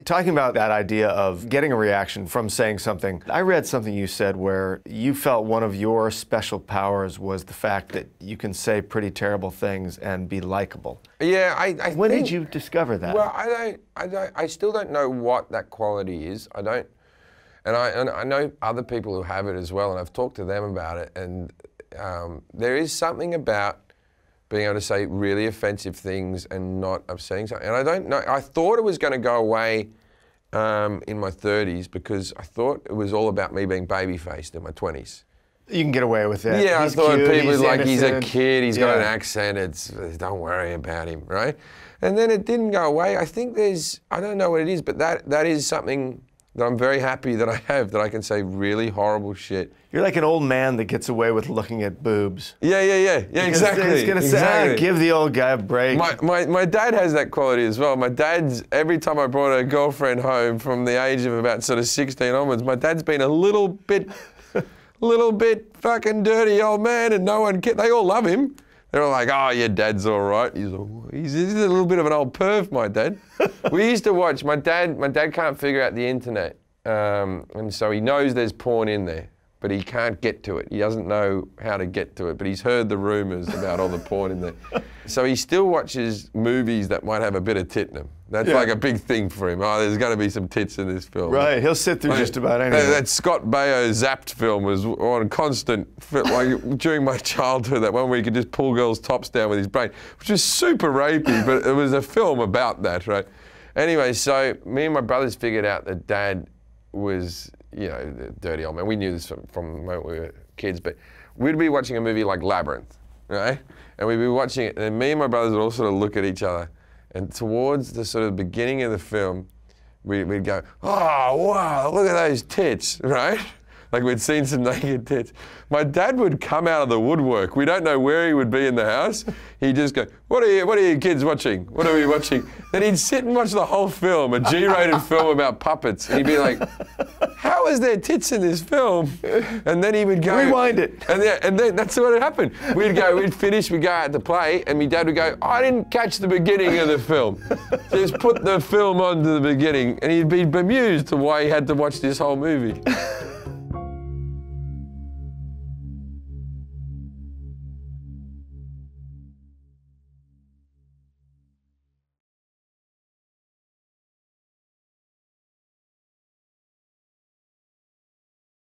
Talking about that idea of getting a reaction from saying something, I read something you said where you felt one of your special powers was the fact that you can say pretty terrible things and be likable. Yeah, When did you discover that? Well, I still don't know what that quality is. I don't, and I know other people who have it as well, and I've talked to them about it, and there is something about being able to say really offensive things and not upsetting something. And I don't know, I thought it was going to go away in my 30s because I thought it was all about me being baby-faced in my 20s. You can get away with it. Yeah, he's I thought cute, people he's like, he's a innocent. kid, he's got an accent, don't worry about him, right? And then it didn't go away. I think there's, I don't know what it is, but that is something that I'm very happy that I have, that I can say really horrible shit. You're like an old man that gets away with looking at boobs. Yeah, exactly. He's going to say, give the old guy a break. My dad has that quality as well. My dad's, every time I brought a girlfriend home from the age of about sort of 16 onwards, my dad's been a little bit fucking dirty old man, and no one they all love him. They're all like, oh, your dad's all right. He's a little bit of an old perv, my dad. We used to watch, my dad can't figure out the internet. And so he knows there's porn in there, but he can't get to it. He doesn't know how to get to it, but he's heard the rumors about all the porn in there. So he still watches movies that might have a bit of tit in them. That's like a big thing for him. Oh, there's going to be some tits in this film. Right, he'll sit through just about anything. That Scott Baio Zapped film was on constant, like during my childhood, that one where he could just pull girls' tops down with his brain, which was super rapey, but it was a film about that, right? Anyway, so me and my brothers figured out that Dad was, you know, the dirty old man. We knew this from when we were kids, but we'd be watching a movie like Labyrinth, right? And we'd be watching it, and me and my brothers would all sort of look at each other, and towards the sort of beginning of the film, we'd go, oh, wow, look at those tits, right? Like we'd seen some naked tits. My dad would come out of the woodwork. We don't know where he would be in the house. He'd just go, what are you kids watching? What are we watching? Then he'd sit and watch the whole film, a G-rated film about puppets. And he'd be like, how is there tits in this film? And then he would go, rewind it. And then that's what had happened. We'd finish, we'd go out to play, and my dad would go, I didn't catch the beginning of the film. Just put the film on to the beginning, and he'd be bemused to why he had to watch this whole movie.